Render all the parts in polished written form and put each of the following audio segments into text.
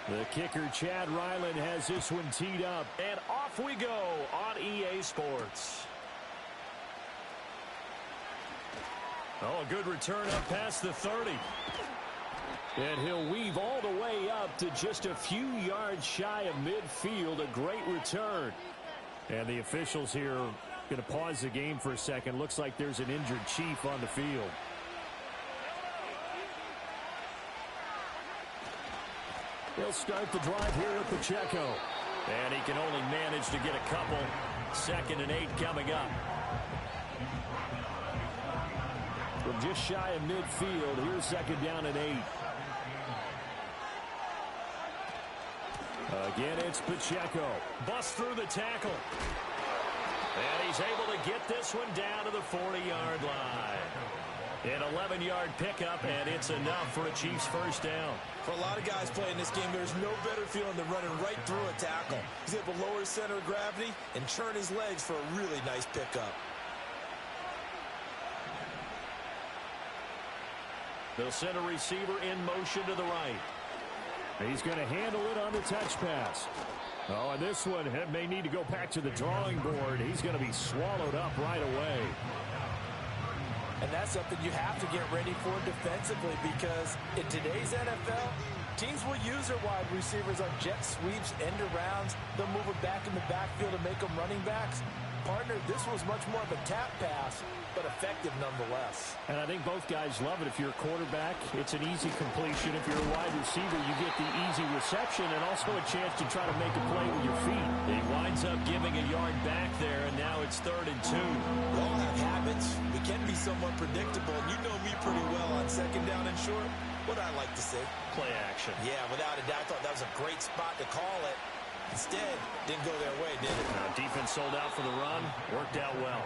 The kicker, Chad Ryland, has this one teed up. And off we go on EA Sports. Oh, a good return up past the 30. And he'll weave all the way up to just a few yards shy of midfield. A great return. And the officials here are going to pause the game for a second. Looks like there's an injured Chief on the field. He'll start the drive here with Pacheco. And he can only manage to get a couple. 2nd and 8 coming up. From just shy of midfield, here's 2nd down and 8. Again, it's Pacheco. Busts through the tackle. And he's able to get this one down to the 40-yard line. An 11-yard pickup, and it's enough for a Chiefs first down. For a lot of guys playing this game, there's no better feeling than running right through a tackle. He's able to lower his center of gravity and churn his legs for a really nice pickup. They'll send a receiver in motion to the right. He's going to handle it on the touch pass. Oh, and this one may need to go back to the drawing board. He's going to be swallowed up right away. And that's something you have to get ready for defensively, because in today's NFL, teams will use their wide receivers on jet sweeps, end arounds. They'll move it back in the backfield and make them running backs. Partner, this was much more of a tap pass, but effective nonetheless. And I think both guys love it. If you're a quarterback, it's an easy completion. If you're a wide receiver, you get the easy reception and also a chance to try to make a play with your feet. He winds up giving a yard back there, and now it's 3rd and 2. We all have habits. We can be somewhat predictable, and you know me pretty well on 2nd down and short. What I like to say? Play action. Yeah, without a doubt. I thought that was a great spot to call it. Instead, didn't go their way, did it? Defense sold out for the run. Worked out well.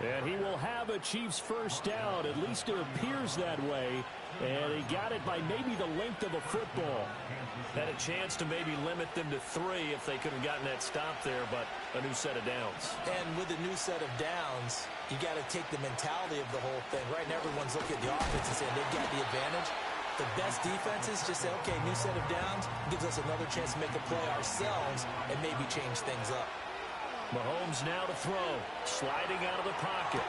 And he will have a Chiefs first down. At least it appears that way. And he got it by maybe the length of a football. Had a chance to maybe limit them to 3 if they could have gotten that stop there, but a new set of downs. And with a new set of downs, you got to take the mentality of the whole thing. Right now, everyone's looking at the offense and saying they've got the advantage. The best defenses just say, okay, new set of downs, gives us another chance to make a play ourselves and maybe change things up. Mahomes now to throw, sliding out of the pocket.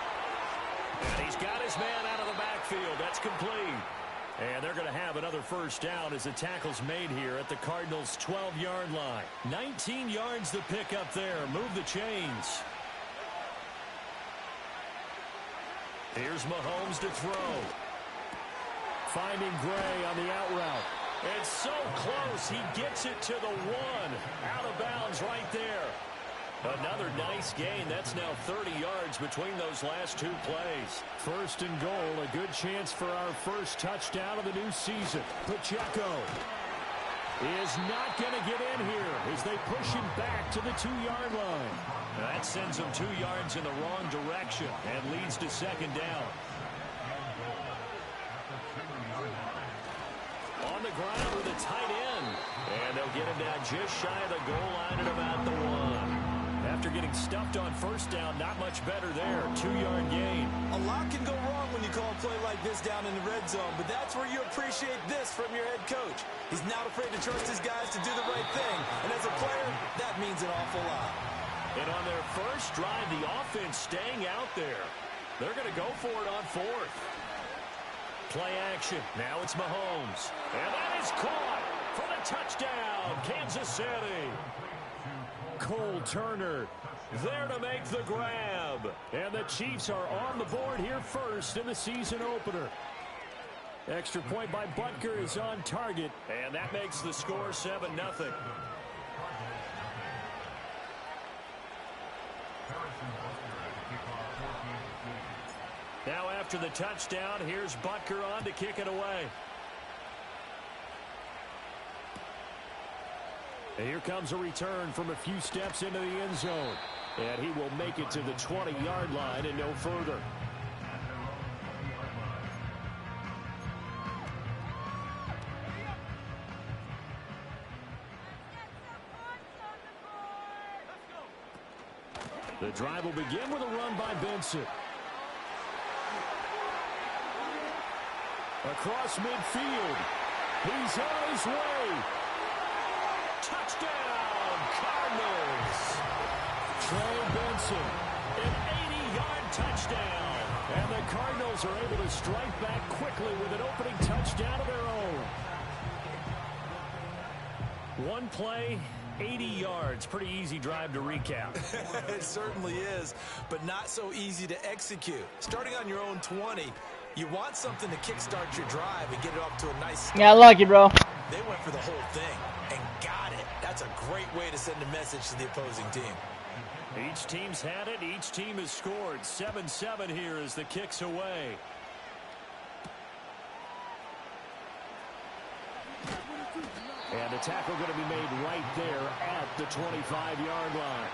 And he's got his man out of the backfield. That's complete. And they're going to have another first down as the tackle's made here at the Cardinals' 12-yard line. 19 yards to pick up there. Move the chains. Here's Mahomes to throw. Finding Gray on the out route. It's so close. He gets it to the 1. Out of bounds right there. Another nice gain. That's now 30 yards between those last 2 plays. 1st and goal. A good chance for our first touchdown of the new season. Pacheco is not going to get in here as they push him back to the 2-yard line. That sends him 2 yards in the wrong direction and leads to 2nd down. On the ground with a tight end. And they'll get him down just shy of the goal line at about the 1. After getting stuffed on first down, not much better there. 2-yard gain. A lot can go wrong when you call a play like this down in the red zone, but that's where you appreciate this from your head coach. He's not afraid to trust his guys to do the right thing, and as a player, that means an awful lot. And on their first drive, the offense staying out there. They're going to go for it on 4th. Play action. Now it's Mahomes. And that is caught for the touchdown, Kansas City. Cole Turner there to make the grab. And the Chiefs are on the board here first in the season opener. Extra point by Butker is on target. And that makes the score 7-0. Now after the touchdown, here's Butker on to kick it away. And here comes a return from a few steps into the end zone. And he will make it to the 20-yard line and no further. The drive will begin with a run by Benson. Across midfield. He's on his way. Touchdown, Cardinals. Trey Benson, An 80-yard touchdown. and the Cardinals are able to strike back quickly with an opening touchdown of their own. One play, 80 yards. Pretty easy drive to recap. It certainly is, but not so easy to execute. Starting on your own 20, you want something to kickstart your drive and get it off to a nice start. Yeah, lucky, bro. They went for the whole thing and got it. That's a great way to send a message to the opposing team. Each team's had it. Each team has scored. 7-7 here as the kick's away. And the tackle going to be made right there at the 25-yard line.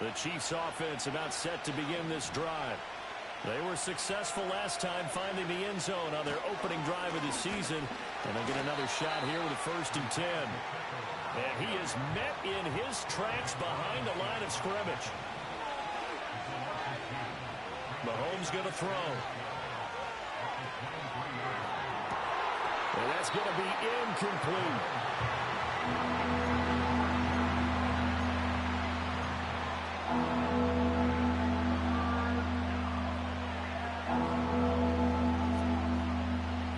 The Chiefs offense about set to begin this drive. They were successful last time finding the end zone on their opening drive of the season. And they'll get another shot here with a 1st and 10. And he is met in his tracks behind the line of scrimmage. Mahomes going to throw. And that's going to be incomplete.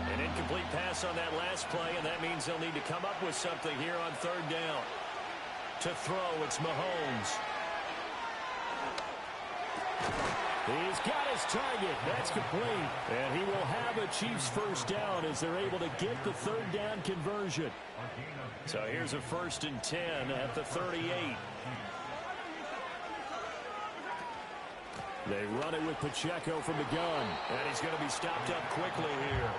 An incomplete pass on that last play, and that means they'll need to come up with something here on 3rd down. To throw, it's Mahomes. He's got his target. That's complete. And he will have a Chiefs 1st down as they're able to get the 3rd down conversion. So here's a 1st and 10 at the 38. They run it with Pacheco from the gun. And he's going to be stopped up quickly here.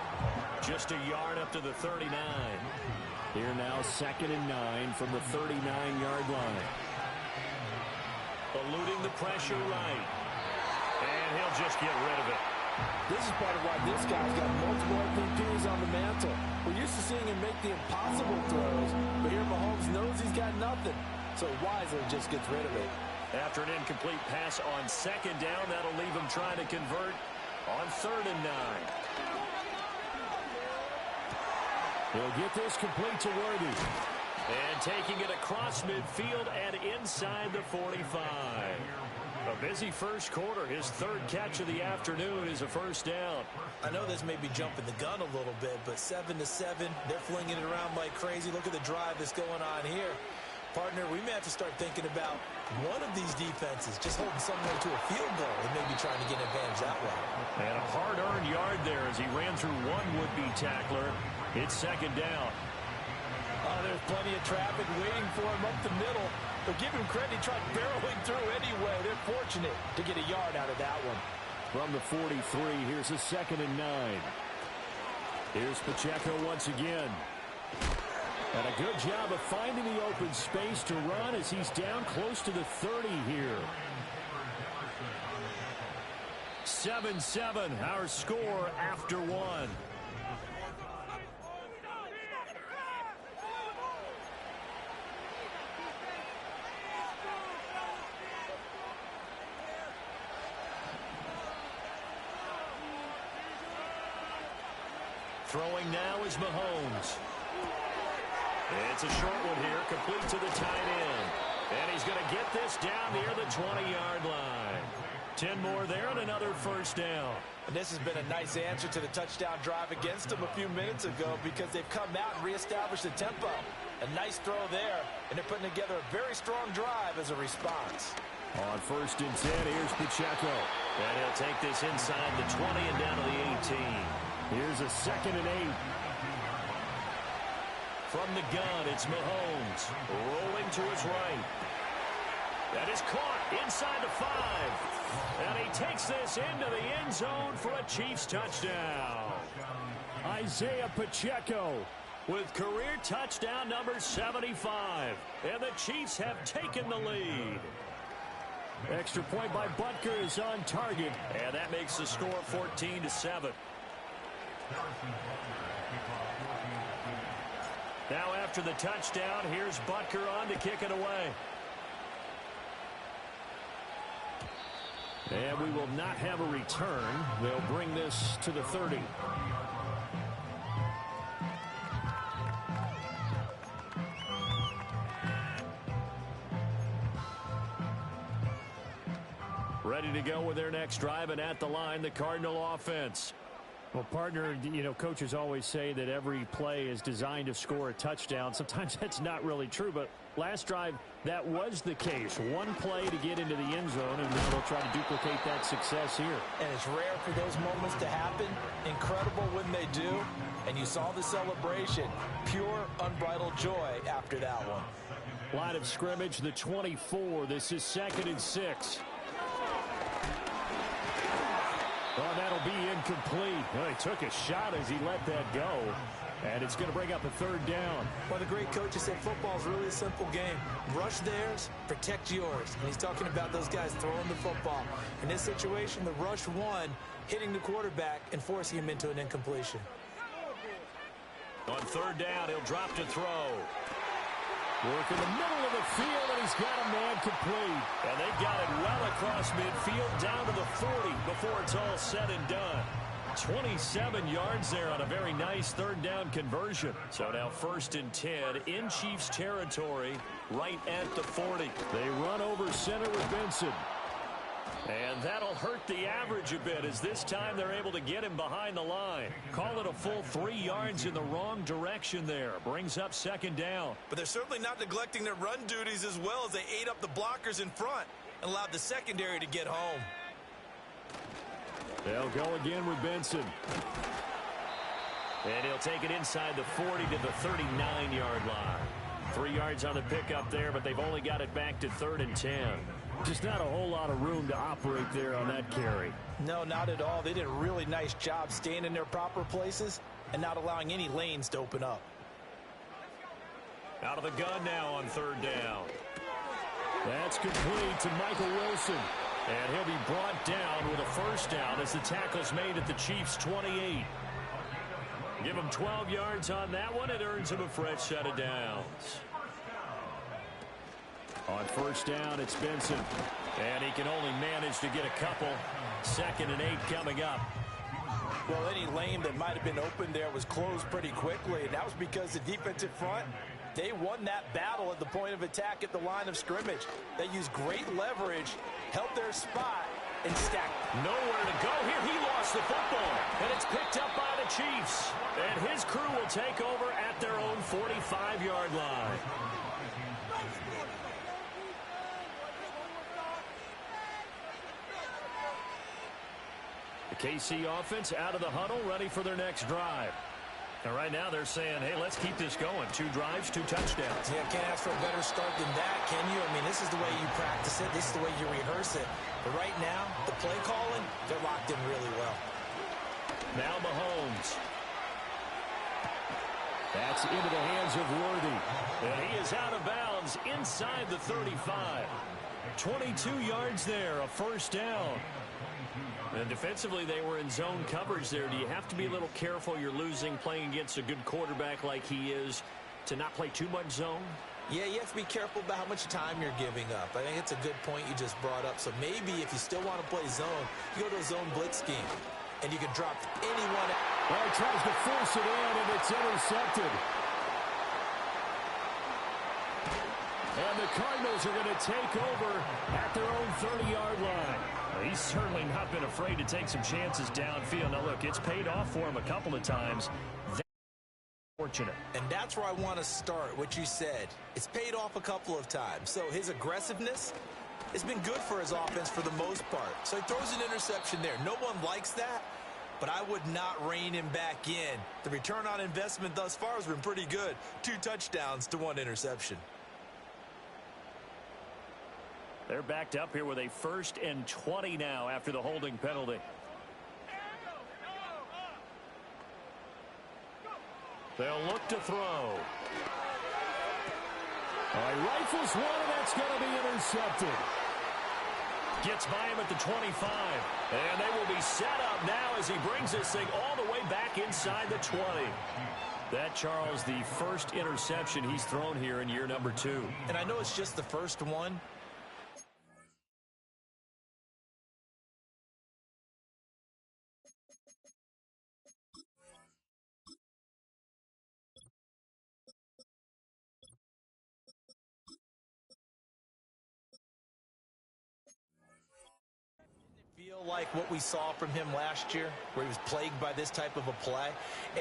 Just a yard up to the 39. Here now 2nd and 9 from the 39-yard line. Eluding the pressure right. And he'll just get rid of it. This is part of why this guy's got multiple MVPs on the mantle. We're used to seeing him make the impossible throws, but here Mahomes knows he's got nothing, so wisely just gets rid of it. After an incomplete pass on 2nd down, that'll leave him trying to convert on 3rd and 9. He'll get this complete to Worthy. And taking it across midfield and inside the 45. A busy first quarter. His 3rd catch of the afternoon is a 1st down. I know this may be jumping the gun a little bit, but 7-7, they're flinging it around like crazy. Look at the drive that's going on here. Partner, we may have to start thinking about one of these defenses just holding someone to a field goal and maybe trying to get an advantage that way. And a hard-earned yard there as he ran through one would-be tackler. It's 2nd down. Oh, there's plenty of traffic waiting for him up the middle. But give him credit, he tried barreling through anyway. They're fortunate to get a yard out of that one. From the 43, here's a 2nd and 9. Here's Pacheco once again. And a good job of finding the open space to run as he's down close to the 30 here. 7-7, our score after 1. Throwing now is Mahomes. It's a short one here, complete to the tight end. And he's going to get this down near the 20-yard line. 10 more there and another 1st down. And this has been a nice answer to the touchdown drive against them a few minutes ago because they've come out and reestablished the tempo. A nice throw there, and they're putting together a very strong drive as a response. On 1st and 10, here's Pacheco. And he'll take this inside the 20 and down to the 18. Here's a 2nd and 8. From the gun, it's Mahomes. Rolling to his right. That is caught inside the 5. And he takes this into the end zone for a Chiefs touchdown. Isaiah Pacheco with career touchdown number 75. And the Chiefs have taken the lead. Extra point by Butker is on target. And that makes the score 14-7. Now after the touchdown, here's Butker on to kick it away. And we will not have a return. They'll bring this to the 30. Ready to go with their next drive, and at the line, the Cardinal offense. Well, partner, you know, coaches always say that every play is designed to score a touchdown. Sometimes that's not really true, but last drive, that was the case. One play to get into the end zone, and now they'll try to duplicate that success here. And it's rare for those moments to happen. Incredible when they do. And you saw the celebration. Pure, unbridled joy after that one. Line of scrimmage, the 24. This is 2nd and 6. Well, that'll be incomplete. Well, he took a shot as he let that go. And it's going to bring up a 3rd down. Well, the great coach said football is really a simple game. Rush theirs, protect yours. And he's talking about those guys throwing the football. In this situation, the rush one, hitting the quarterback and forcing him into an incompletion. On 3rd down, he'll drop to throw. Work in the middle of the field, and he's got a man complete. And they've got it well across midfield down to the 40 before it's all said and done. 27 yards there on a very nice 3rd down conversion. So now 1st and 10 in Chiefs territory right at the 40. They run over center with Benson. And that'll hurt the average a bit as this time they're able to get him behind the line. Call it a full 3 yards in the wrong direction there. Brings up 2nd down. But they're certainly not neglecting their run duties as well as they ate up the blockers in front and allowed the secondary to get home. They'll go again with Benson. And he'll take it inside the 40 to the 39-yard line. 3 yards on the pickup there, but they've only got it back to 3rd and 10. Just not a whole lot of room to operate there on that carry. No, not at all. They did a really nice job staying in their proper places and not allowing any lanes to open up. Out of the gun now on 3rd down. That's complete to Michael Wilson. And he'll be brought down with a 1st down as the tackle's made at the Chiefs' 28. Give him 12 yards on that one. It earns him a fresh set of downs. On 1st down, it's Benson. And he can only manage to get a couple. 2nd and 8 coming up. Well, any lane that might have been open there was closed pretty quickly, and that was because the defensive front, they won that battle at the point of attack at the line of scrimmage. They used great leverage, held their spot, and stacked. Nowhere to go here. He lost the football, and it's picked up by the Chiefs. And his crew will take over at their own 45-yard line. KC offense out of the huddle, ready for their next drive. And right now they're saying, hey, let's keep this going. 2 drives, 2 touchdowns. Yeah, can't ask for a better start than that, can you? I mean, this is the way you practice it. This is the way you rehearse it. But right now, the play calling, they're locked in really well. Now Mahomes. That's into the hands of Worthy. And he is out of bounds inside the 35. 22 yards there, a 1st down. And defensively, they were in zone coverage there. Do you have to be a little careful? You're losing playing against a good quarterback like he is to not play too much zone? Yeah, you have to be careful about how much time you're giving up. I think it's a good point you just brought up. So maybe if you still want to play zone, you go to a zone blitz scheme, and you can drop anyone. Well, he tries to force it in, and it's intercepted. And the Cardinals are going to take over at their own 30-yard line. He's certainly not been afraid to take some chances downfield. Now, look, it's paid off for him a couple of times. That's fortunate. And that's where I want to start, what you said. It's paid off a couple of times. So his aggressiveness has been good for his offense for the most part. So he throws an interception there. No one likes that, but I would not rein him back in. The return on investment thus far has been pretty good. 2 touchdowns to 1 interception. They're backed up here with a 1st and 20 now after the holding penalty. They'll look to throw. He rifles one, and that's going to be intercepted. Gets by him at the 25. And they will be set up now as he brings this thing all the way back inside the 20. That, Charles, the 1st interception he's thrown here in year number 2. And I know it's just the first one, feel like what we saw from him last year, where he was plagued by this type of a play,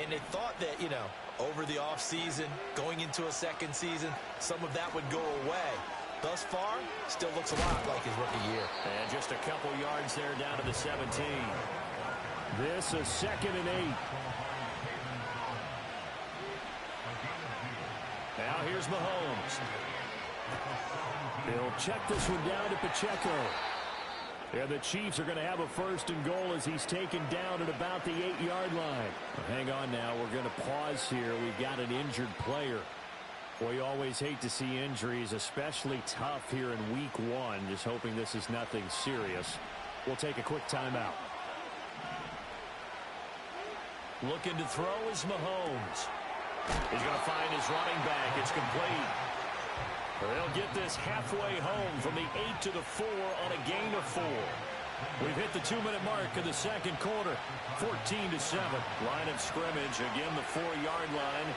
and they thought that, you know, over the offseason, going into a second season, some of that would go away. Thus far, still looks a lot like his rookie year. And just a couple yards there down to the 17. This is 2nd and 8. Now here's Mahomes. He'll check this one down to Pacheco. And the Chiefs are going to have a 1st and goal as he's taken down at about the 8-yard line. Hang on now. We're going to pause here. We've got an injured player. Well, you always hate to see injuries, especially tough here in week 1. Just hoping this is nothing serious. We'll take a quick timeout. Looking to throw is Mahomes. He's going to find his running back. It's complete. They'll get this halfway home from the 8 to the 4 on a gain of 4. We've hit the 2-minute mark in the second quarter. 14-7. Line of scrimmage. Again, the 4-yard line.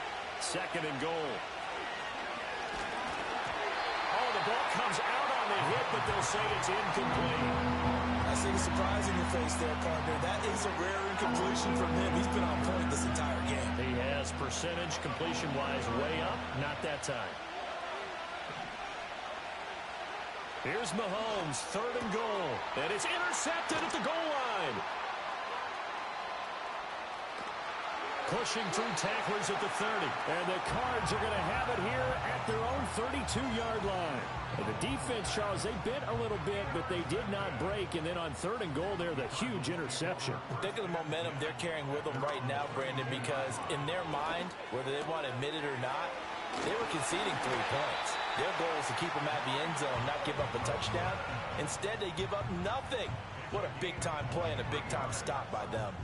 2nd and goal. Oh, the ball comes out on the hit, but they'll say it's incomplete. I see the surprise in your face there, partner. That is a rare incompletion from him. He's been on point this entire game. He has percentage completion-wise way up. Not that time. Here's Mahomes, 3rd and goal. And it's intercepted at the goal line. Pushing through tacklers at the 30. And the Cards are going to have it here at their own 32-yard line. And the defense, Charles, they bit a little bit, but they did not break. And then on 3rd and goal there, the huge interception. Think of the momentum they're carrying with them right now, Brandon, because in their mind, whether they want to admit it or not, they were conceding 3 points. Their goal is to keep them at the end zone, not give up a touchdown. Instead, they give up nothing. What a big-time play and a big-time stop by them.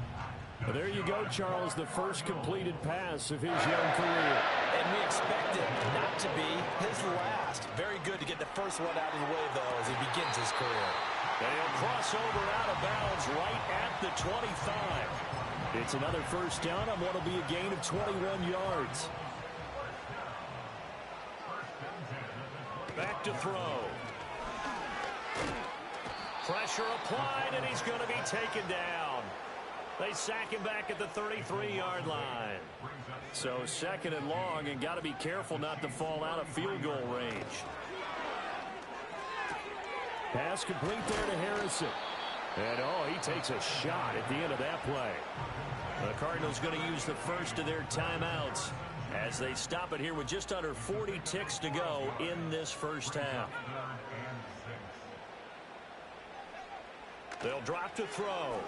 Well, there you go, Charles, the first completed pass of his young career. And we expect it not to be his last. Very good to get the first one out of the way, though, as he begins his career. And he'll cross over out of bounds right at the 25. It's another first down on what will be a gain of 21 yards. Back to throw. Pressure applied, and he's going to be taken down. They sack him back at the 33-yard line. So 2nd and long, and got to be careful not to fall out of field goal range. Pass complete there to Harrison. And, oh, he takes a shot at the end of that play. The Cardinals going to use the first of their timeouts as they stop it here with just under 40 ticks to go in this first half. They'll drop to throw.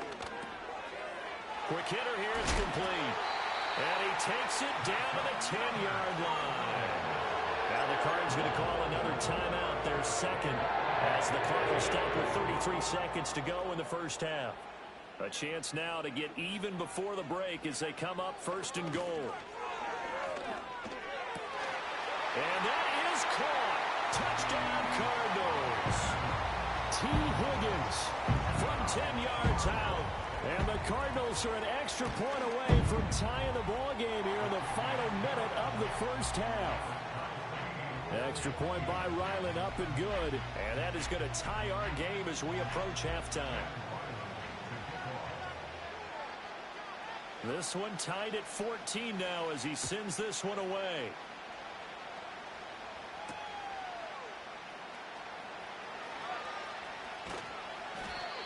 Quick hitter here, it's complete. And he takes it down to the 10-yard line. Now the Cards going to call another timeout, their 2nd, as the clock will stop with 33 seconds to go in the first half. A chance now to get even before the break as they come up 1st and goal. And that is caught. Touchdown, Cardinals. T. Higgins from 10 yards out. And the Cardinals are an extra point away from tying the ball game here in the final minute of the first half. Extra point by Ryland, up and good. And that is going to tie our game as we approach halftime. This one tied at 14 now as he sends this one away.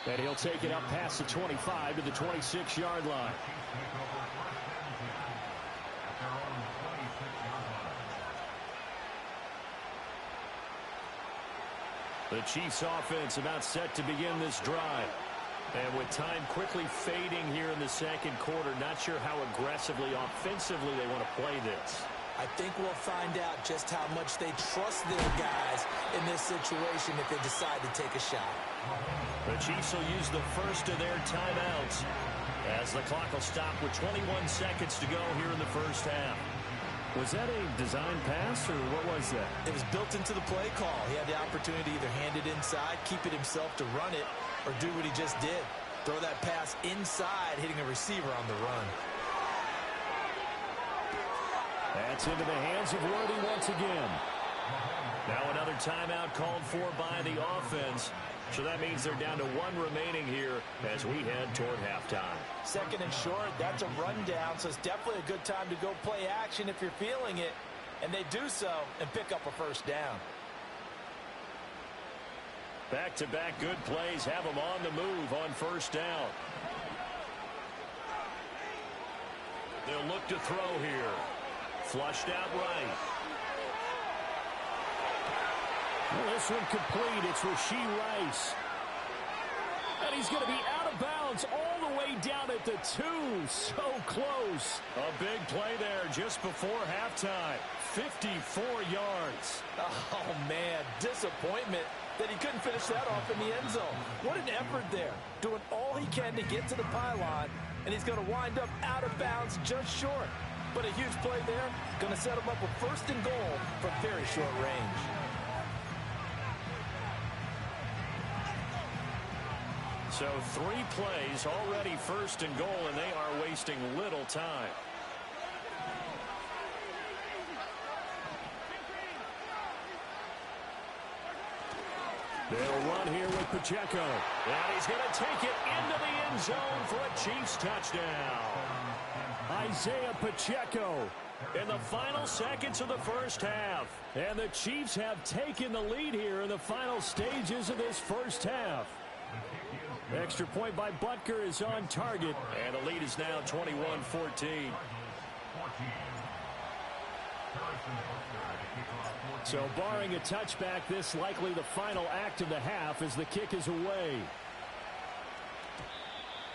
And he'll take it up past the 25 to the 26-yard line. The Chiefs offense about set to begin this drive. And with time quickly fading here in the second quarter, not sure how aggressively, offensively they want to play this. I think we'll find out just how much they trust their guys in this situation if they decide to take a shot. The Chiefs will use the first of their timeouts as the clock will stop with 21 seconds to go here in the first half. Was that a design pass, or what was that? It was built into the play call. He had the opportunity to either hand it inside, keep it himself to run it, or do what he just did. Throw that pass inside, hitting a receiver on the run. That's into the hands of Worthy once again. Now another timeout called for by the offense. So that means they're down to 1 remaining here as we head toward halftime. Second and short, that's a rundown, so it's definitely a good time to go play action if you're feeling it. And they do so and pick up a first down. Back-to-back good plays have them on the move on first down. They'll look to throw here. Flushed out right. Well, this one complete. It's Rashee Rice. And he's going to be out of bounds all the way down at the 2. So close. A big play there just before halftime. 54 yards. Oh, man, disappointment that he couldn't finish that off in the end zone. What an effort there. Doing all he can to get to the pylon, and he's going to wind up out of bounds just short. But a huge play there. Going to set him up with first and goal from very short range. So 3 plays already first and goal, and they are wasting little time. They'll run here with Pacheco. And he's going to take it into the end zone for a Chiefs touchdown. Isaiah Pacheco. In the final seconds of the first half. And the Chiefs have taken the lead here in the final stages of this first half. Extra point by Butker is on target. And the lead is now 21-14. So barring a touchback, this likely the final act of the half as the kick is away.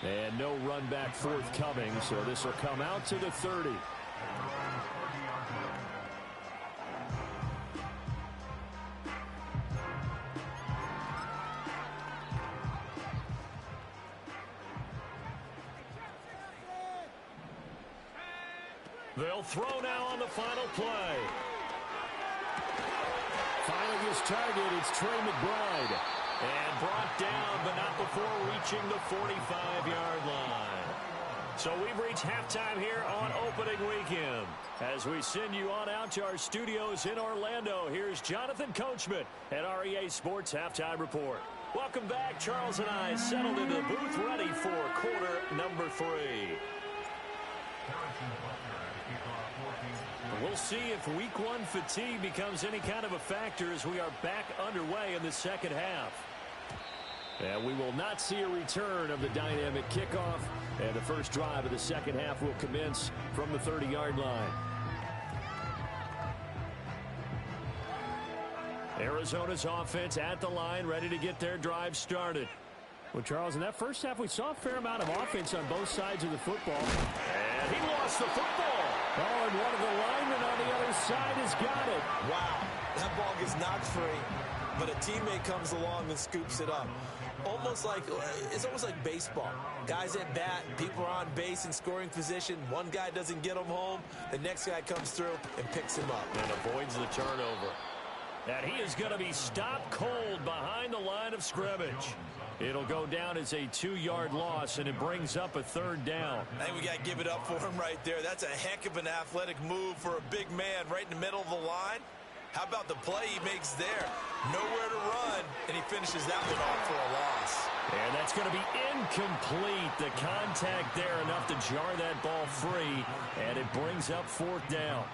And no run back forthcoming, so this will come out to the 30. They'll throw now on the final play. Finding his target, it's Trey McBride. And brought down, but not before reaching the 45-yard line. So we've reached halftime here on opening weekend. As we send you on out to our studios in Orlando, here's Jonathan Coachman at REA Sports Halftime Report. Welcome back. Charles and I settled into the booth ready for quarter number 3. We'll see if week 1 fatigue becomes any kind of a factor as we are back underway in the second half. And we will not see a return of the dynamic kickoff. And the first drive of the second half will commence from the 30-yard line. Arizona's offense at the line, ready to get their drive started. Well, Charles, in that first half, we saw a fair amount of offense on both sides of the football. And he lost the football. Oh, and one of the linemen on the other side has got it. Wow, that ball gets knocked free, but a teammate comes along and scoops it up. It's almost like baseball. Guys at bat, people are on base in scoring position. One guy doesn't get him home. The next guy comes through and picks him up. And avoids the turnover. And he is going to be stopped cold behind the line of scrimmage. It'll go down as a 2-yard loss, and it brings up a third down. I think we got to give it up for him right there. That's a heck of an athletic move for a big man right in the middle of the line. How about the play he makes there? Nowhere to run, and he finishes that one off for a loss. And that's going to be incomplete. The contact there enough to jar that ball free, and it brings up 4th down.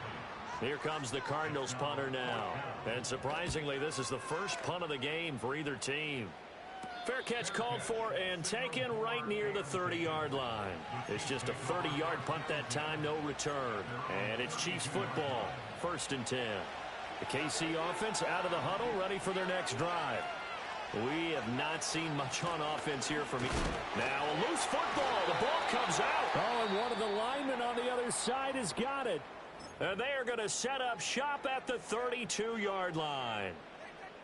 Here comes the Cardinals punter now. And surprisingly, this is the first punt of the game for either team. Fair catch called for and taken right near the 30-yard line. It's just a 30-yard punt that time, no return. And it's Chiefs football, 1st and 10. The KC offense out of the huddle, ready for their next drive. We have not seen much on offense here from now a loose football. The ball comes out. Oh, and one of the linemen on the other side has got it. And they are going to set up shop at the 32-yard line.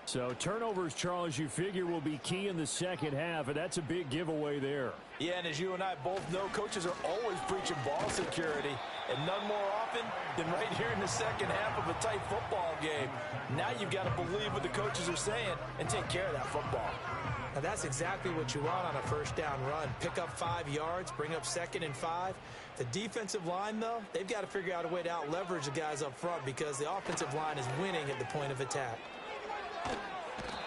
So turnovers, Charles, you figure will be key in the second half, and that's a big giveaway there. Yeah, and as you and I both know, coaches are always preaching ball security, and none more often than right here in the second half of a tight football game. Now you've got to believe what the coaches are saying and take care of that football. Now that's exactly what you want on a first down run. Pick up 5 yards, bring up 2nd and 5. The defensive line, though, they've got to figure out a way to out-leverage the guys up front because the offensive line is winning at the point of attack.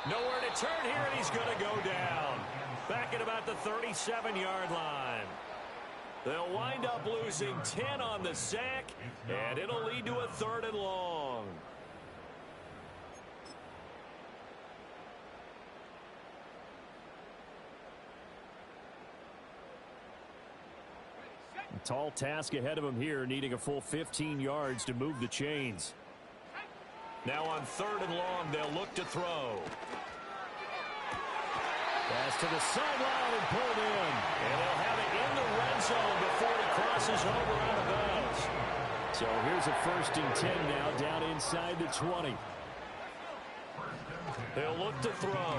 Nowhere to turn here, and he's going to go down. Back at about the 37-yard line. They'll wind up losing 10 on the sack, and it'll lead to a 3rd and long. A tall task ahead of him here, needing a full 15 yards to move the chains. Now on 3rd and long, they'll look to throw. Pass to the sideline and pulled in. And they'll have it in the red zone before he crosses over out of bounds. So here's a 1st and 10 now, down inside the 20. They'll look to throw.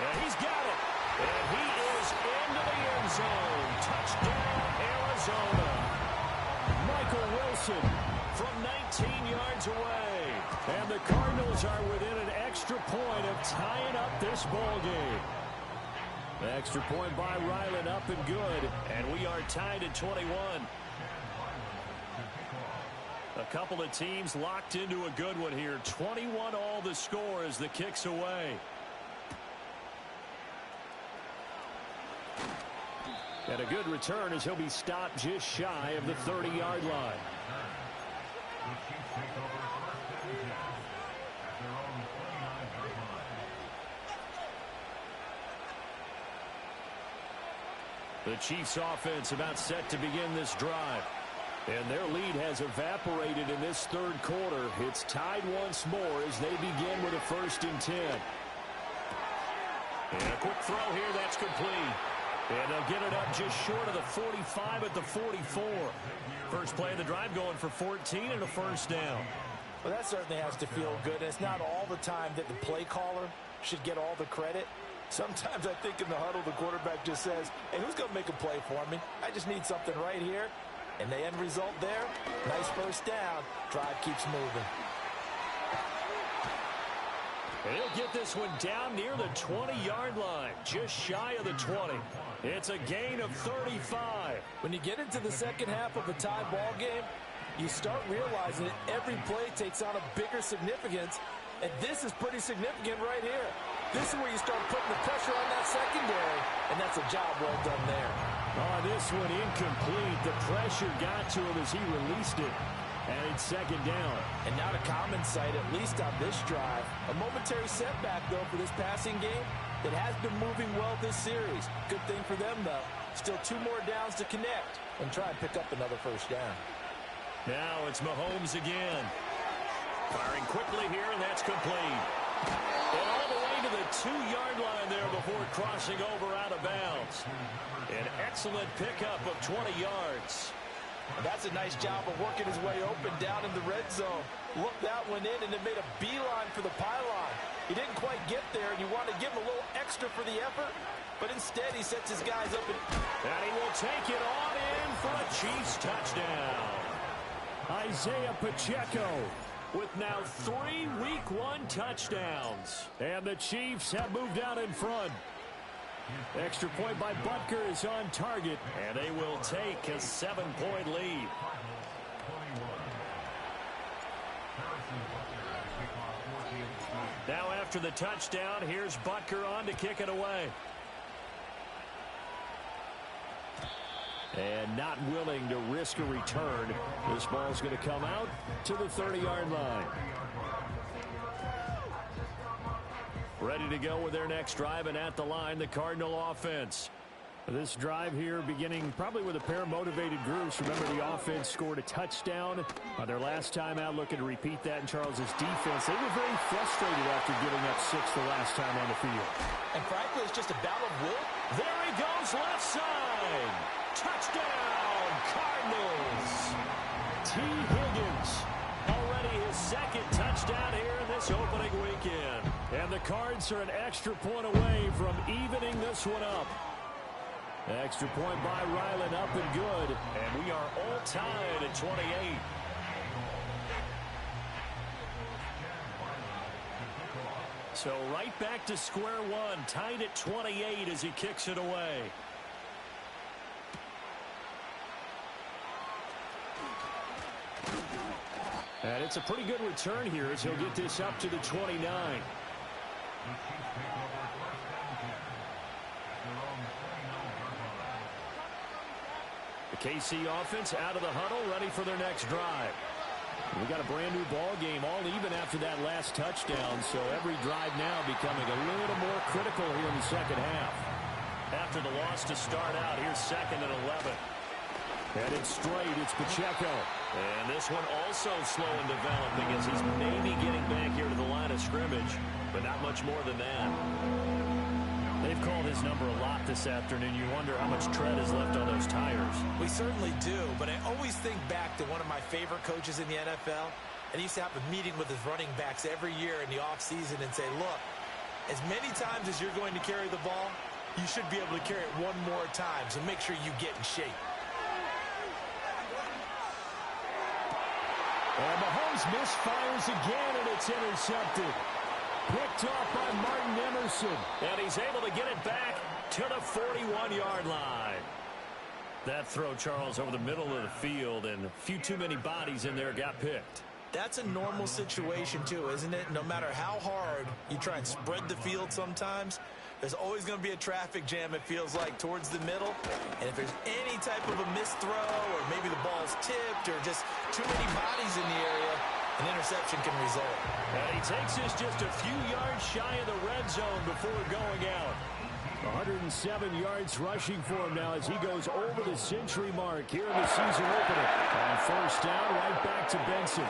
And he's got it. And he is into the end zone. Touchdown, Arizona. Michael Wilson from 19 yards away. And the Cardinals are within an extra point of tying up this ball game. The extra point by Ryland up and good. And we are tied at 21. A couple of teams locked into a good one here. 21 all the score as the kick's away. And a good return as he'll be stopped just shy of the 30-yard line. The Chiefs offense about set to begin this drive. And their lead has evaporated in this 3rd quarter. It's tied once more as they begin with a 1st and 10. And a quick throw here, that's complete. And they'll get it up just short of the 45 at the 44. First play of the drive going for 14 and a 1st down. Well, that certainly has to feel good. And it's not all the time that the play caller should get all the credit. Sometimes I think in the huddle, the quarterback just says, hey, who's going to make a play for me? I just need something right here. And the end result there, nice 1st down. Drive keeps moving. And he'll get this one down near the 20-yard line, just shy of the 20. It's a gain of 35. When you get into the second half of a tie ball game, you start realizing that every play takes on a bigger significance, and this is pretty significant right here. This is where you start putting the pressure on that secondary, and that's a job well done there. Oh, this one incomplete. The pressure got to him as he released it. And it's 2nd down. And not a common sight, at least on this drive. A momentary setback, though, for this passing game that has been moving well this series. Good thing for them, though. Still 2 more downs to connect and try and pick up another 1st down. Now it's Mahomes again. Firing quickly here, and that's complete. And all the way to the 2-yard line there before crossing over out of bounds. An excellent pickup of 20 yards. And that's a nice job of working his way open down in the red zone. Looked that one in and then made a beeline for the pylon. He didn't quite get there, and you want to give him a little extra for the effort, but instead he sets his guys up. And he will take it on in for a Chiefs touchdown. Isaiah Pacheco with now 3 Week 1 touchdowns. And the Chiefs have moved out in front. Extra point by Butker is on target. And they will take a 7-point lead. Now after the touchdown, here's Butker on to kick it away. And not willing to risk a return. This ball's going to come out to the 30-yard line. Ready to go with their next drive, and at the line, the Cardinal offense. This drive here beginning probably with a pair of motivated groups. Remember, the offense scored a touchdown their last time out, looking to repeat that in Charles's defense. They were very frustrated after giving up 6 the last time on the field. And frankly, it's just a battle of will. There he goes, left side. Touchdown, Cardinals. T. Higgins. Already his 2nd touchdown here in this opening weekend. And the Cards are an extra point away from evening this one up. Extra point by Ryland, up and good. And we are all tied at 28. So right back to square one, tied at 28 as he kicks it away. And it's a pretty good return here as he'll get this up to the 29. The KC offense out of the huddle, ready for their next drive. We got a brand new ball game, all even after that last touchdown, so every drive now becoming a little more critical here in the second half. After the loss to start out, here's 2nd and 11. Headed straight, it's Pacheco. And this one also slow in developing as he's maybe getting back here to the line of scrimmage, but not much more than that. They've called his number a lot this afternoon. You wonder how much tread is left on those tires. We certainly do, but I always think back to one of my favorite coaches in the NFL, and he used to have a meeting with his running backs every year in the offseason and say, look, as many times as you're going to carry the ball, you should be able to carry it one more time, so make sure you get in shape. And Mahomes misfires again, and it's intercepted. Picked off by Martin Emerson. And he's able to get it back to the 41-yard line. That throw, Charles, over the middle of the field, and a few too many bodies in there got picked. That's a normal situation, too, isn't it? No matter how hard you try and spread the field sometimes, there's always going to be a traffic jam, it feels like, towards the middle. And if there's any type of a missed throw or maybe the ball's tipped or just too many bodies in the area, an interception can result. And he takes this just a few yards shy of the red zone before going out. 107 yards rushing for him now as he goes over the century mark here in the season opener. On first down, right back to Benson.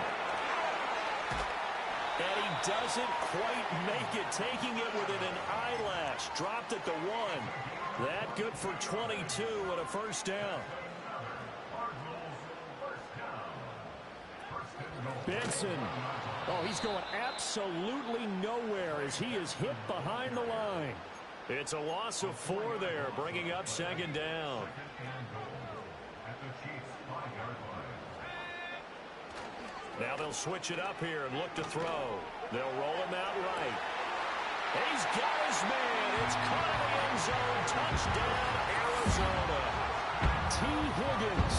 And he doesn't quite make it, taking it within an eyelash. Dropped at the 1. That good for 22 and a first down. Benson. Oh, he's going absolutely nowhere as he is hit behind the line. It's a loss of 4 there, bringing up 2nd down. Now they'll switch it up here and look to throw. They'll roll him out right. He's got his man. It's caught in the end zone. Touchdown, Arizona. T. Higgins.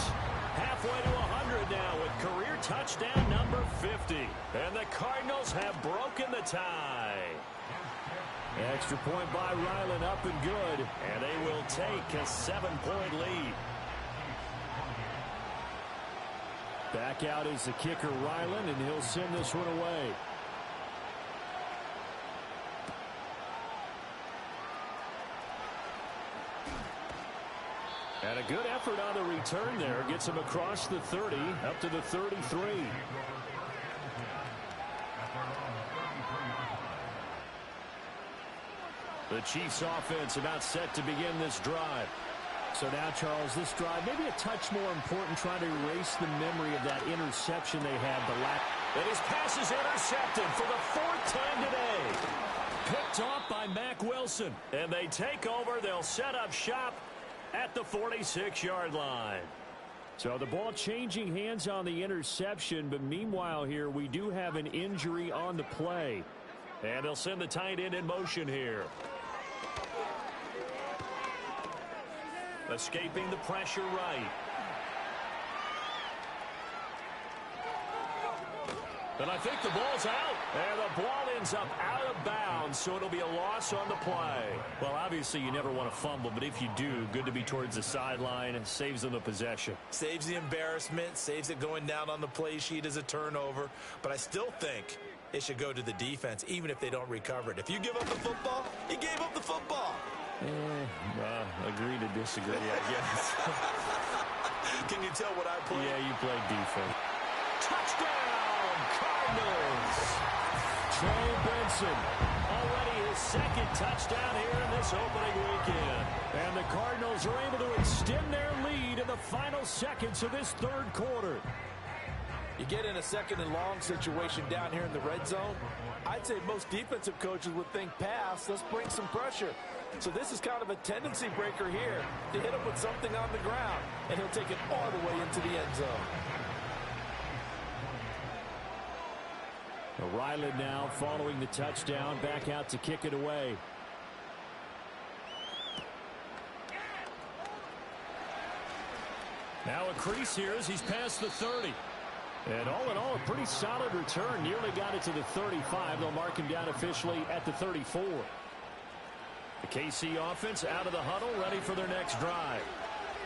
Halfway to 100 now with career touchdown number 50. And the Cardinals have broken the tie. Extra point by Ryland, up and good. And they will take a 7-point lead. Back out is the kicker, Ryland, and he'll send this one away. And a good effort on the return there. Gets him across the 30, up to the 33. The Chiefs offense about set to begin this drive. So now, Charles, this drive maybe a touch more important, trying to erase the memory of that interception they had the last. And his pass is intercepted for the 4th time today. Picked off by Mack Wilson. And they take over. They'll set up shop at the 46-yard line. So the ball changing hands on the interception, but meanwhile here we do have an injury on the play. And they'll send the tight end in motion here. Escaping the pressure right. And I think the ball's out. And the ball ends up out of bounds, so it'll be a loss on the play. Well, obviously you never want to fumble, but if you do, good to be towards the sideline. It saves them the possession. Saves the embarrassment, saves it going down on the play sheet as a turnover. But I still think it should go to the defense, even if they don't recover it. If you give up the football, you gave up the football. Agree to disagree, I guess. Can you tell what I played? Yeah, you played defense. Touchdown, Cardinals! Trey Benson. Already his 2nd touchdown here in this opening weekend. And the Cardinals are able to extend their lead in the final seconds of this 3rd quarter. You get in a 2nd and long situation down here in the red zone, I'd say most defensive coaches would think pass, let's bring some pressure. So this is kind of a tendency breaker here to hit him with something on the ground, and he'll take it all the way into the end zone. Ryland now following the touchdown, back out to kick it away. Now a crease here as he's past the 30. And all in all, a pretty solid return. Nearly got it to the 35. They'll mark him down officially at the 34. The KC offense out of the huddle, ready for their next drive.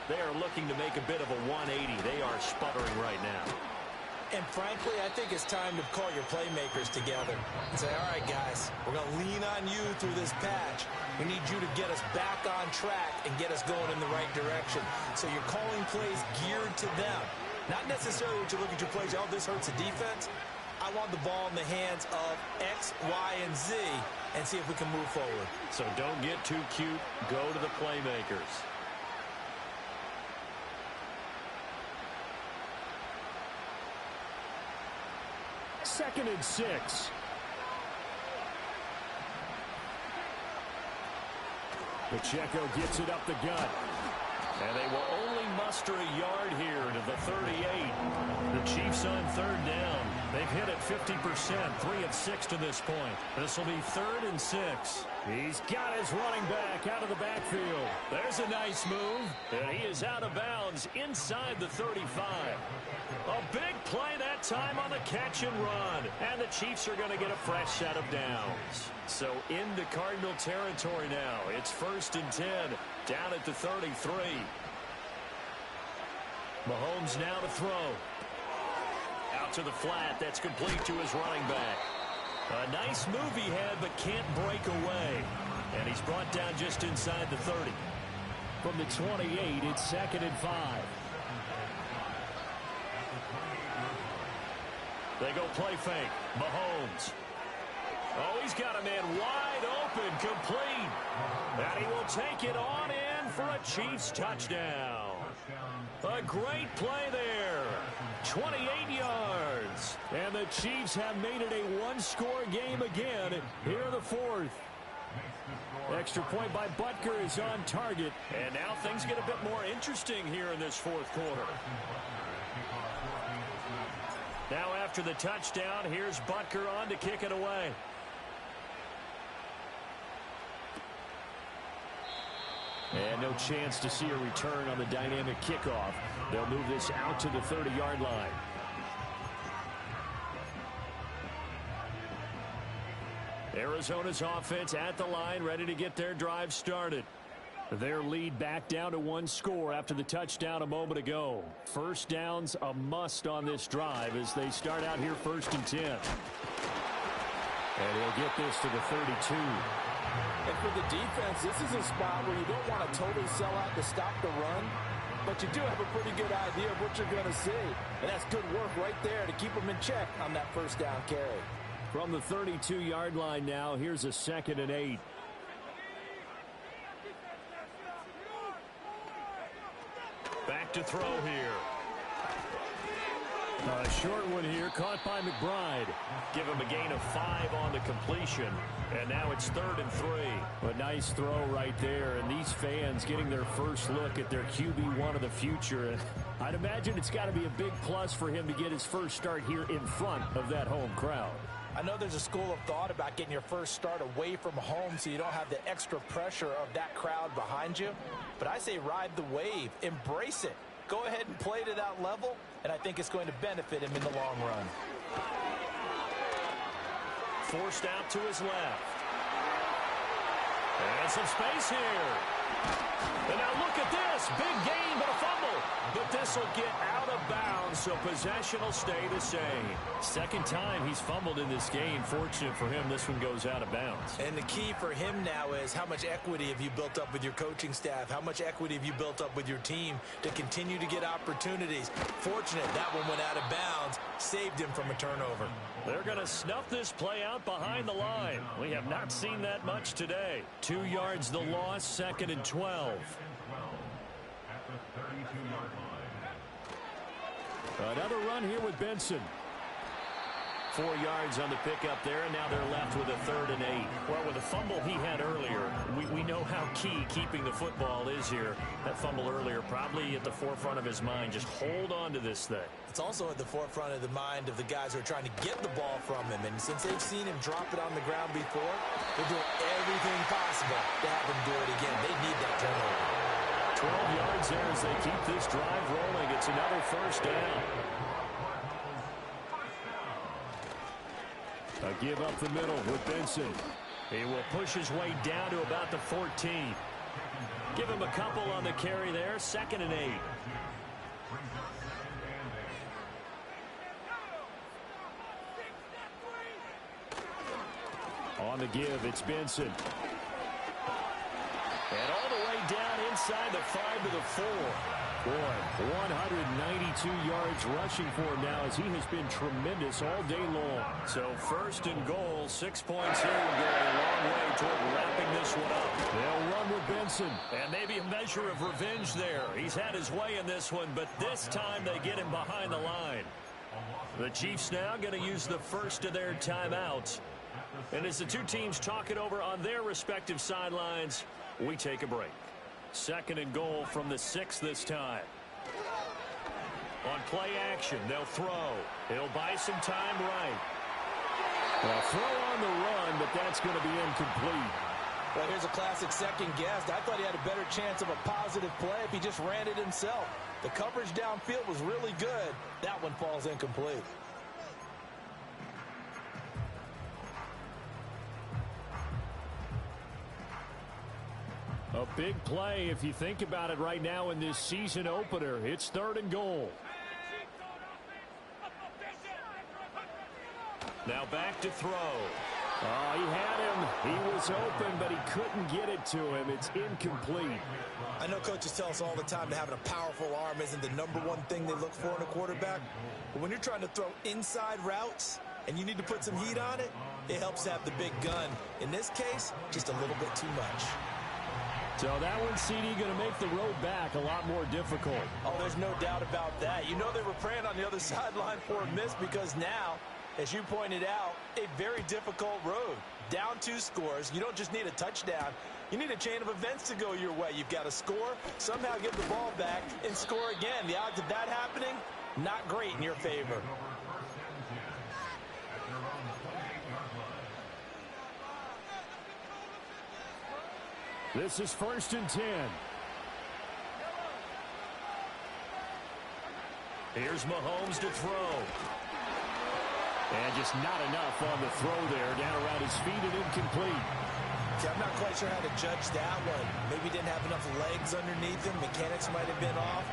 They are looking to make a bit of a 180. They are sputtering right now. And frankly, I think it's time to call your playmakers together and say, all right, guys, we're going to lean on you through this patch. We need you to get us back on track and get us going in the right direction. So you're calling plays geared to them. Not necessarily what you look at your plays, oh, this hurts the defense. I want the ball in the hands of X, Y, and Z and see if we can move forward. So don't get too cute. Go to the playmakers. Second and 6. Pacheco gets it up the gut. And they will only muster a yard here to the 38. The Chiefs on third down. They've hit it 50%, 3 of 6 to this point. This will be 3rd and 6. He's got his running back out of the backfield. There's a nice move. And he is out of bounds inside the 35. A big play that time on the catch and run. And the Chiefs are going to get a fresh set of downs. So into Cardinal territory now. It's 1st and 10. Down at the 33. Mahomes now to throw. Out to the flat. That's complete to his running back. A nice move he had, but can't break away. And he's brought down just inside the 30. From the 28, it's 2nd and 5. They go play fake. Mahomes. Oh, he's got a man wide open, complete. And he will take it on in for a Chiefs touchdown. A great play there. 28 yards. And the Chiefs have made it a one-score game again here in the 4th. Extra point by Butker is on target. And now things get a bit more interesting here in this 4th quarter. Now after the touchdown, here's Butker on to kick it away. And no chance to see a return on the dynamic kickoff. They'll move this out to the 30-yard line. Arizona's offense at the line, ready to get their drive started. Their lead back down to 1 score after the touchdown a moment ago. First down's a must on this drive as they start out here 1st and 10. And he'll get this to the 32. And for the defense, this is a spot where you don't want to totally sell out to stop the run, but you do have a pretty good idea of what you're going to see. And that's good work right there to keep them in check on that first down carry. From the 32-yard line now, here's a 2nd and 8. Back to throw here. A short one here, caught by McBride. Give him a gain of 5 on the completion. And now it's 3rd and 3. A nice throw right there. And these fans getting their first look at their QB1 of the future. And I'd imagine it's got to be a big plus for him to get his first start here in front of that home crowd. I know there's a school of thought about getting your first start away from home so you don't have the extra pressure of that crowd behind you. But I say ride the wave. Embrace it. Go ahead and play to that level, and I think it's going to benefit him in the long run. Forced out to his left. And some space here. And now look at this. Big gain, but a fumble. But this will get out of bounds, so possession will stay the same. Second time he's fumbled in this game. Fortunate for him, this one goes out of bounds. And the key for him now is how much equity have you built up with your coaching staff? How much equity have you built up with your team to continue to get opportunities? Fortunate that one went out of bounds, saved him from a turnover. They're going to snuff this play out behind the line. We have not seen that much today. 2 yards the loss, 2nd and 12. Another run here with Benson. 4 yards on the pickup there, and now they're left with a 3rd and 8. Well, with the fumble he had earlier, we know how key keeping the football is here. That fumble earlier probably at the forefront of his mind. Just hold on to this thing. It's also at the forefront of the mind of the guys who are trying to get the ball from him. And since they've seen him drop it on the ground before, they're doing everything possible to have him do it again. They need that turnover. 12 yards there as they keep this drive rolling. It's another first down. give up the middle with Benson. He will push his way down to about the 14. Give him a couple on the carry there. 2nd and 8. On the give, it's Benson. And all the way down inside the 5 to the 4. Boy, 192 yards rushing for him now as he has been tremendous all day long. So 1st and goal, 6 points here will go a long way toward wrapping this one up. They'll run with Benson. And maybe a measure of revenge there. He's had his way in this one, but this time they get him behind the line. The Chiefs now going to use the first of their timeouts. And as the two teams talk it over on their respective sidelines, we take a break. 2nd and goal from the 6 this time. On play action, they'll throw. He'll buy some time right. Well, throw on the run, but that's going to be incomplete. Well, here's a classic second guess. I thought he had a better chance of a positive play if he just ran it himself. The coverage downfield was really good. That one falls incomplete. A big play if you think about it right now in this season opener. It's 3rd and goal. Now back to throw. Oh, he had him. He was open, but he couldn't get it to him. It's incomplete. I know coaches tell us all the time that having a powerful arm isn't the #1 thing they look for in a quarterback. But when you're trying to throw inside routes and you need to put some heat on it, it helps to have the big gun. In this case, just a little bit too much. So that one, CD, going to make the road back a lot more difficult. Oh, there's no doubt about that. You know they were praying on the other sideline for a miss because now, as you pointed out, a very difficult road. Down 2 scores. You don't just need a touchdown. You need a chain of events to go your way. You've got to score, somehow get the ball back, and score again. The odds of that happening, not great in your favor. This is 1st and 10. Here's Mahomes to throw. And just not enough on the throw there. Down around his feet and incomplete. See, I'm not quite sure how to judge that one. Maybe didn't have enough legs underneath him. Mechanics might have been off.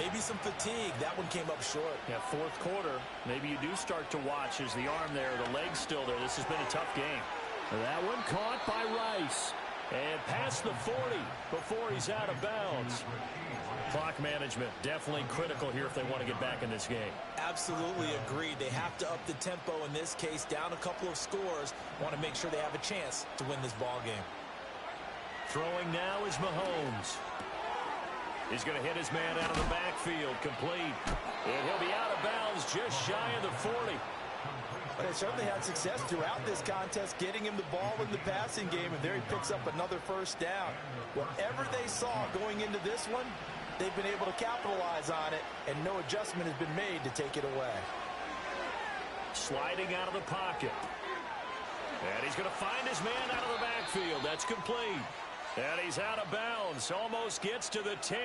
Maybe some fatigue. That one came up short. Yeah, 4th quarter. Maybe you do start to watch as the arm there, the leg's still there. This has been a tough game. That one caught by Rice. And past the 40 before he's out of bounds. Clock management definitely critical here if they want to get back in this game. Absolutely agreed. They have to up the tempo in this case, down a couple of scores. Want to make sure they have a chance to win this ball game. Throwing now is Mahomes. He's going to hit his man out of the backfield, complete. And he'll be out of bounds just shy of the 40. But they certainly had success throughout this contest, getting him the ball in the passing game, and there he picks up another 1st down. Whatever they saw going into this one, they've been able to capitalize on it, and no adjustment has been made to take it away. Sliding out of the pocket. And he's going to find his man out of the backfield. That's complete. And he's out of bounds. Almost gets to the 10.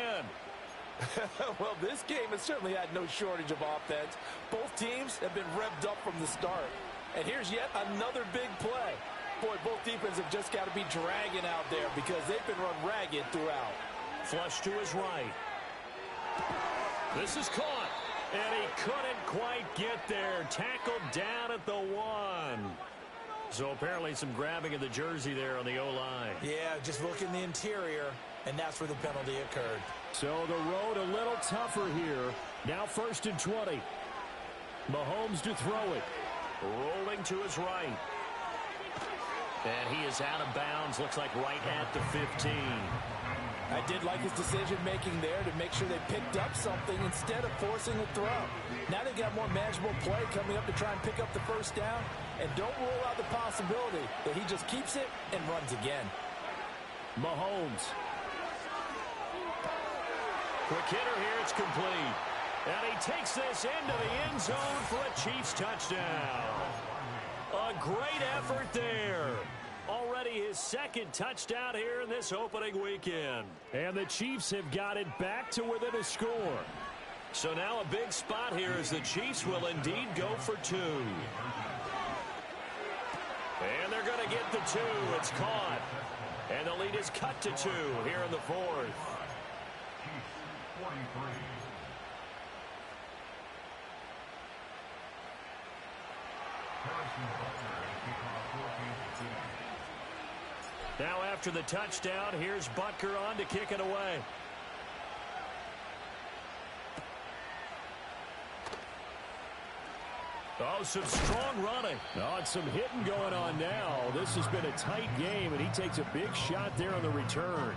Well, this game has certainly had no shortage of offense. Both teams have been revved up from the start. And here's yet another big play. Boy, both defenses have just got to be dragging out there because they've been run ragged throughout. Flush to his right. This is caught. And he couldn't quite get there. Tackled down at the 1. So apparently some grabbing of the jersey there on the O-line. Yeah, just look in the interior, and that's where the penalty occurred. So the road a little tougher here. Now 1st and 20. Mahomes to throw it. Rolling to his right. And he is out of bounds. Looks like right at the 15. I did like his decision-making there to make sure they picked up something instead of forcing a throw. Now they've got more manageable play coming up to try and pick up the 1st down. And don't rule out the possibility that he just keeps it and runs again. Mahomes. Quick hitter here. It's complete. And he takes this into the end zone for a Chiefs touchdown. A great effort there. Already his 2nd touchdown here in this opening weekend. And the Chiefs have got it back to within a score. So now a big spot here as the Chiefs will indeed go for 2. at the 2. It's caught. And the lead is cut to 2 here in the 4th. Now after the touchdown, here's Butker on to kick it away. Oh, some strong running. Oh, and some hitting going on now. This has been a tight game, and he takes a big shot there on the return.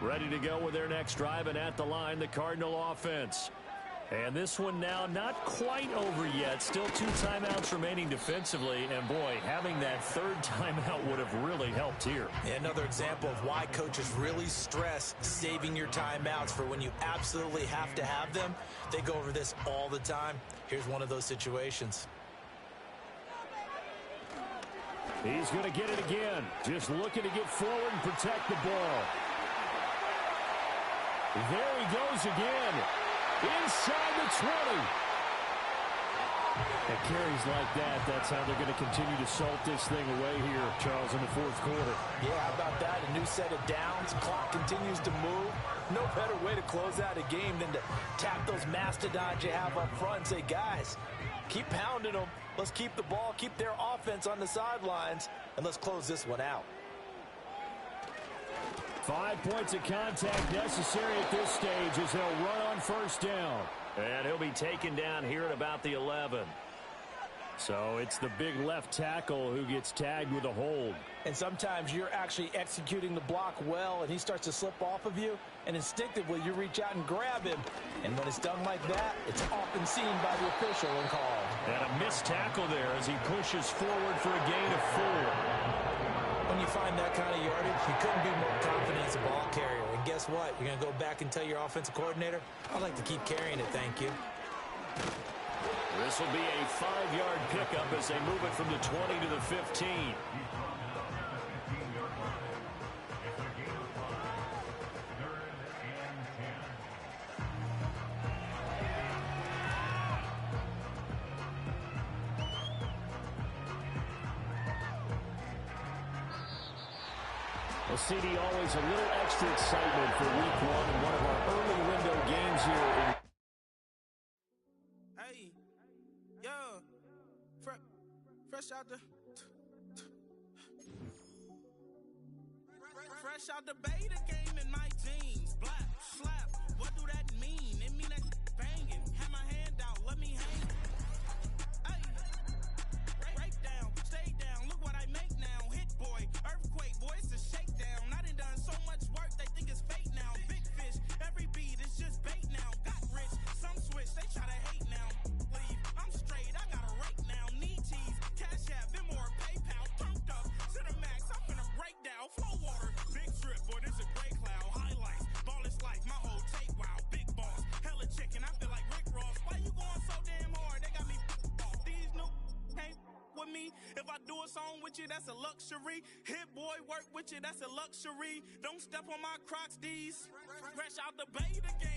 Ready to go with their next drive, and at the line, the Cardinal offense. And this one now not quite over yet. Still 2 timeouts remaining defensively. And, boy, having that 3rd timeout would have really helped here. Yeah, another example of why coaches really stress saving your timeouts for when you absolutely have to have them. They go over this all the time. Here's one of those situations. He's going to get it again. Just looking to get forward and protect the ball. There he goes again. Inside the 20. And carries like that, that's how they're going to continue to salt this thing away here, Charles, in the 4th quarter. Yeah, how about that? A new set of downs. Clock continues to move. No better way to close out a game than to tap those mastodons you have up front and say, guys, keep pounding them. Let's keep the ball, keep their offense on the sidelines, and let's close this one out. 5 points of contact necessary at this stage as they'll run on 1st down. And he'll be taken down here at about the 11. So it's the big left tackle who gets tagged with a hold. And sometimes you're actually executing the block well, and he starts to slip off of you, and instinctively you reach out and grab him. And when it's done like that, it's often seen by the official and called. And a missed tackle there as he pushes forward for a gain of 4. When you find that kind of yardage, you couldn't be more confident as a ball carrier. And guess what? You're going to go back and tell your offensive coordinator, I'd like to keep carrying it, thank you. This will be a 5-yard pickup as they move it from the 20 to the 15. Well, CD, always a little extra excitement for week 1 and one of our early window games here. Hey, yo, fresh out the beta game in my jeans. Black slap, what do that mean? It mean that banging. Have my hand out, let me hang. Hey, break down, stay down. Look what I make now. Hit boy, earthquake, boy, it's a shakedown. I done so much work, they think it's fake now. Big fish, every beat is just bait now. Got rich, some switch, they try to hate now. Leave, I'm straight, I got a rake now. Need tease, cash app, them more PayPal. Turned up to the max, I'm finna break down. Flow water, big trip, boy, this a gray cloud. Highlights, ball is life, my whole take, wow. Big boss, hella chicken, I feel like Rick Ross. Why you going so damn hard? They got me off. These new ain't with me. If I do a song with you, that's a luxury. Hit boy, work with you, that's a luxury. Don't step on my Crocs, these. Fresh out the beta game.